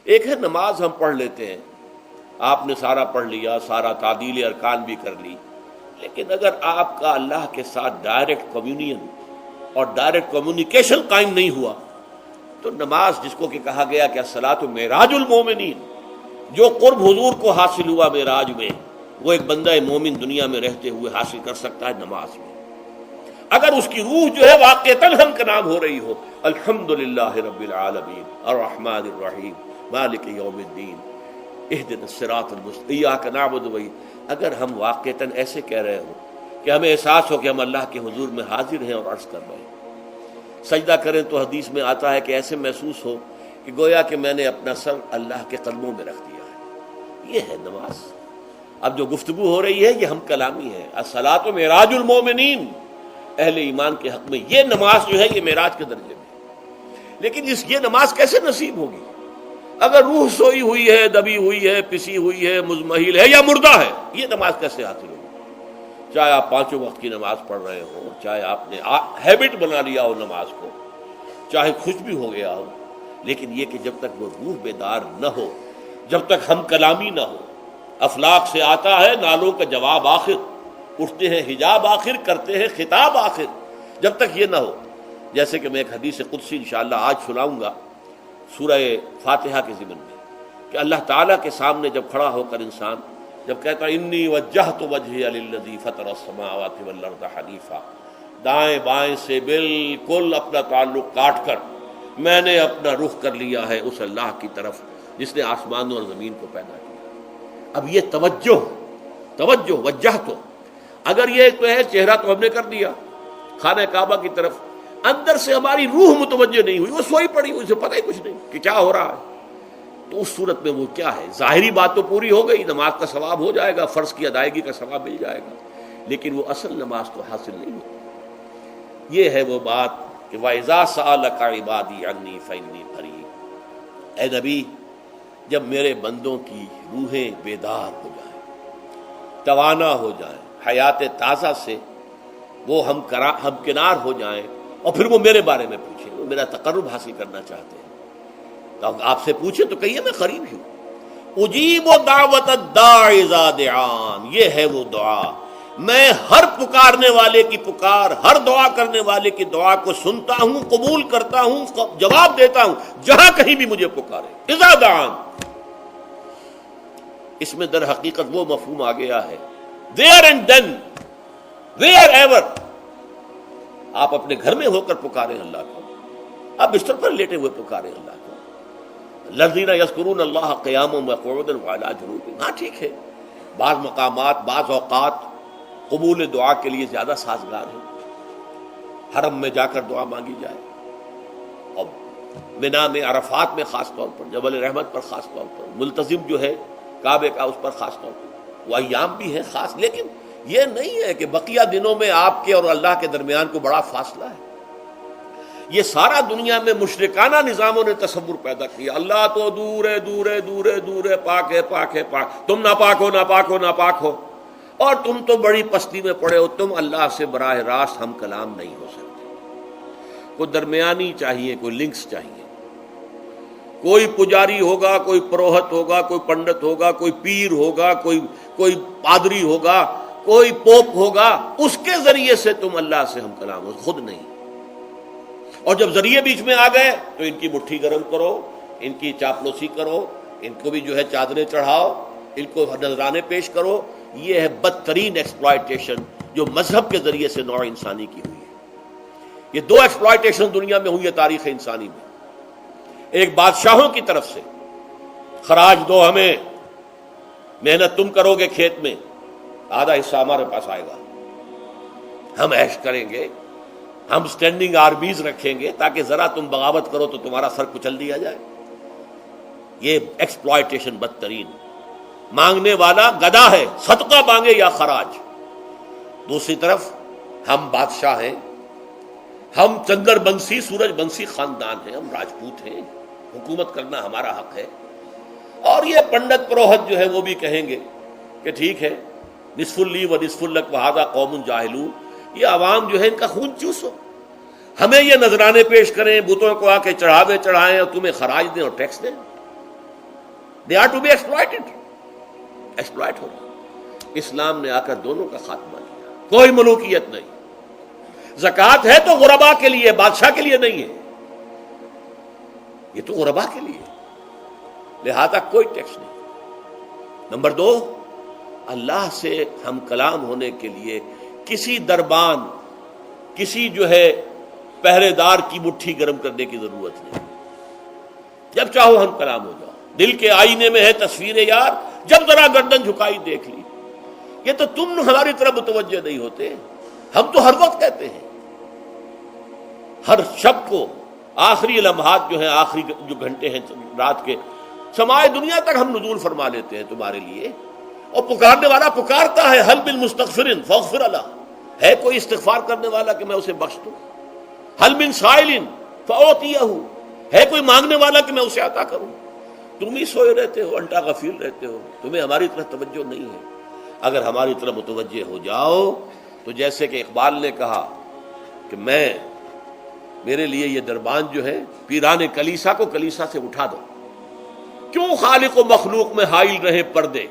ایک ہے نماز ہم پڑھ لیتے ہیں، آپ نے سارا پڑھ لیا، سارا تعدیل ارکان بھی کر لی، لیکن اگر آپ کا اللہ کے ساتھ ڈائریکٹ کمیونین اور ڈائریکٹ کمیونیکیشن قائم نہیں ہوا تو نماز، جس کو کہ کہا گیا کہ الصلاۃ معراج المومنین، جو قرب حضور کو حاصل ہوا معراج میں، وہ ایک بندہ مومن دنیا میں رہتے ہوئے حاصل کر سکتا ہے نماز میں، اگر اس کی روح جو ہے واقعتاً ہم کا نام ہو رہی ہو، الحمدللہ رب العالمین الرحمن الرحیم مالک یوم الدین اہدنا الصراط المستقیم ایاک نعبد و اگر ہم واقعتاً ایسے کہہ رہے ہوں کہ ہمیں احساس ہو کہ ہم اللہ کے حضور میں حاضر ہیں اور عرض کر رہے ہیں، سجدہ کریں تو حدیث میں آتا ہے کہ ایسے محسوس ہو کہ گویا کہ میں نے اپنا سر اللہ کے قدموں میں رکھ دیا ہے، یہ ہے نماز۔ اب جو گفتگو ہو رہی ہے یہ ہم کلامی ہے، الصلاۃ معراج المومنین، اہل ایمان کے حق میں یہ نماز جو ہے یہ معراج کے درجے میں، لیکن یہ نماز کیسے نصیب ہوگی اگر روح سوئی ہوئی ہے، دبی ہوئی ہے، پسی ہوئی ہے، مزمحل ہے یا مردہ ہے؟ یہ نماز کیسے حاصل ہوگی؟ چاہے آپ پانچوں وقت کی نماز پڑھ رہے ہو، چاہے آپ نے ہیبٹ بنا لیا ہو نماز کو، چاہے خوش بھی ہو گیا ہو، لیکن یہ کہ جب تک وہ روح بیدار نہ ہو، جب تک ہم کلامی نہ ہو، افلاک سے آتا ہے نالوں کا جواب آخر، اٹھتے ہیں حجاب آخر، کرتے ہیں خطاب آخر، جب تک یہ نہ ہو، جیسے کہ میں ایک حدیث قدسی انشاءاللہ آج سناؤں گا سورہ فاتحہ کے ضمن میں، کہ اللہ تعالیٰ کے سامنے جب کھڑا ہو کر انسان جب کہتا انی وجہت وجہی للذی فطر السماوات والارض حنیفا، دائیں بائیں سے بالکل اپنا تعلق کاٹ کر میں نے اپنا رخ کر لیا ہے اس اللہ کی طرف جس نے آسمانوں اور زمین کو پیدا کیا۔ اب یہ توجہ وجہت، اگر یہ تو ہے چہرہ تو ہم نے کر دیا خانہ کعبہ کی طرف، اندر سے ہماری روح متوجہ نہیں ہوئی، وہ سوئی پڑی، اسے پتہ ہی کچھ نہیں کہ کیا ہو رہا ہے، تو اس صورت میں وہ کیا ہے؟ ظاہری بات تو پوری ہو گئی، نماز کا ثواب ہو جائے گا، فرض کی ادائیگی کا ثواب مل جائے گا، لیکن وہ اصل نماز تو حاصل نہیں ہوتی۔ یہ ہے وہ بات کہ وَإِذَا سَأَلَكَ عِبَادِي عَنِّي فَإِنِّي قَرِيبٌ، اے نبی جب میرے بندوں کی روحیں بیدار ہو جائیں، توانا ہو جائیں، حیات تازہ سے وہ ہم کنار ہو جائیں، اور پھر وہ میرے بارے میں پوچھیں، وہ میرا تقرب حاصل کرنا چاہتے ہیں، تو آپ سے پوچھیں تو کہیے میں قریب ہی ہوں۔ اجیب دعوت الداع اذا دعان، یہ ہے وہ دعا، میں ہر پکارنے والے کی پکار، ہر دعا کرنے والے کی دعا کو سنتا ہوں، قبول کرتا ہوں، جواب دیتا ہوں جہاں کہیں بھی مجھے پکارے۔ اذا دعان، اس میں در حقیقت وہ مفہوم آ گیا ہے there and then where ever، آپ اپنے گھر میں ہو کر پکاریں اللہ کو، آپ بستر پر لیٹے ہوئے پکاریں اللہ کو، الذین یذکرون اللہ قیاما وقعودا وعلی جنوبہم، ہاں ٹھیک ہے، بعض مقامات بعض اوقات قبول دعا کے لیے زیادہ سازگار ہے، حرم میں جا کر دعا مانگی جائے، اور منا میں، عرفات میں خاص طور پر، جبل رحمت پر خاص طور پر، ملتزم جو ہے کعبے کا اس پر خاص طور پر، وہ ایام بھی ہے خاص، لیکن یہ نہیں ہے کہ بقیہ دنوں میں آپ کے اور اللہ کے درمیان کو بڑا فاصلہ ہے۔ یہ سارا دنیا میں مشرکانہ نظاموں نے تصور پیدا کیا، اللہ تو دور ہے، دور ہے، دور ہے، دور ہے، پاک ہے، پاک ہے، پاک، تم ناپاک ہو، ناپاک ہو، ناپاک ہو، اور تم تو بڑی پستی میں پڑے ہو، تم اللہ سے براہ راست ہم کلام نہیں ہو سکتے۔ کوئی درمیانی چاہیے، کوئی لنکس چاہیے، کوئی پجاری ہوگا، کوئی پروہت ہوگا، کوئی پنڈت ہوگا، کوئی پیر ہوگا، کوئی پادری ہوگا، کوئی پوپ ہوگا، اس کے ذریعے سے تم اللہ سے ہم کلام ہو، خود نہیں۔ اور جب ذریعے بیچ میں آ گئے تو ان کی مٹھی گرم کرو، ان کی چاپلوسی کرو، ان کو بھی جو ہے چادریں چڑھاؤ، ان کو نذرانے پیش کرو۔ یہ ہے بدترین ایکسپلائٹیشن جو مذہب کے ذریعے سے نوع انسانی کی ہوئی ہے۔ یہ دو ایکسپلائٹیشن دنیا میں ہوئی ہے تاریخ انسانی میں، ایک بادشاہوں کی طرف سے، خراج دو ہمیں، محنت تم کرو گے کھیت میں، آدھا حصہ ہمارے پاس آئے گا، ہم عیش کریں گے، ہم سٹینڈنگ آرمیز رکھیں گے تاکہ ذرا تم بغاوت کرو تو تمہارا سر کچل دیا جائے۔ یہ ایکسپلائٹیشن بدترین، مانگنے والا گدھا ہے، صدقہ مانگے یا خراج۔ دوسری طرف ہم بادشاہ ہیں، ہم چندر بنسی سورج بنسی خاندان ہیں، ہم راجپوت ہیں، حکومت کرنا ہمارا حق ہے۔ اور یہ پنڈت پروہت جو ہے وہ بھی کہیں گے کہ ٹھیک ہے، نصف لی و نصف لک وہذا قوم جاہلون، یہ عوام جو ہے ان کا خون چوسو، ہمیں یہ نذرانے پیش کریں، بتوں کو آ کے چڑھاوے چڑھائیں اور تمہیں خراج دیں اور ٹیکس دیں۔ They are to be exploited, exploit ہو رہا۔ اسلام نے آ کر دونوں کا خاتمہ کیا، کوئی ملوکیت نہیں۔ زکوٰۃ ہے تو غربا کے لیے، بادشاہ کے لیے نہیں ہے، یہ تو غربا کے لیے، لہذا کوئی ٹیکس نہیں۔ نمبر 2، اللہ سے ہم کلام ہونے کے لیے کسی دربان، کسی جو ہے پہرے دار کی مٹھی گرم کرنے کی ضرورت نہیں، جب چاہو ہم کلام ہو جاؤ۔ دل کے آئینے میں ہے تصویر یار، جب ذرا گردن جھکائی دیکھ لی۔ یہ تو تم ہماری طرف متوجہ نہیں ہوتے، ہم تو ہر وقت کہتے ہیں، ہر شب کو آخری لمحات جو ہیں، آخری جو گھنٹے ہیں رات کے، سمائے دنیا تک ہم نزول فرما لیتے ہیں تمہارے لیے، اور پکارنے والا پکارتا ہے، حل بالمستغفر فاغفر له، ہے کوئی استغفار کرنے والا کہ میں اسے بخش دوں؟ حل من سائل فاعطیہ، ہے کوئی مانگنے والا کہ میں اسے عطا کروں؟ تم ہی سوئے رہتے ہو، الٹا غفیر رہتے ہو، تمہیں ہماری طرف توجہ نہیں ہے۔ اگر ہماری طرف متوجہ ہو جاؤ تو جیسے کہ اقبال نے کہا کہ میرے لیے یہ دربان جو ہے، پیران کلیسا کو کلیسا سے اٹھا دو، کیوں خالق و مخلوق میں حائل رہے پردے،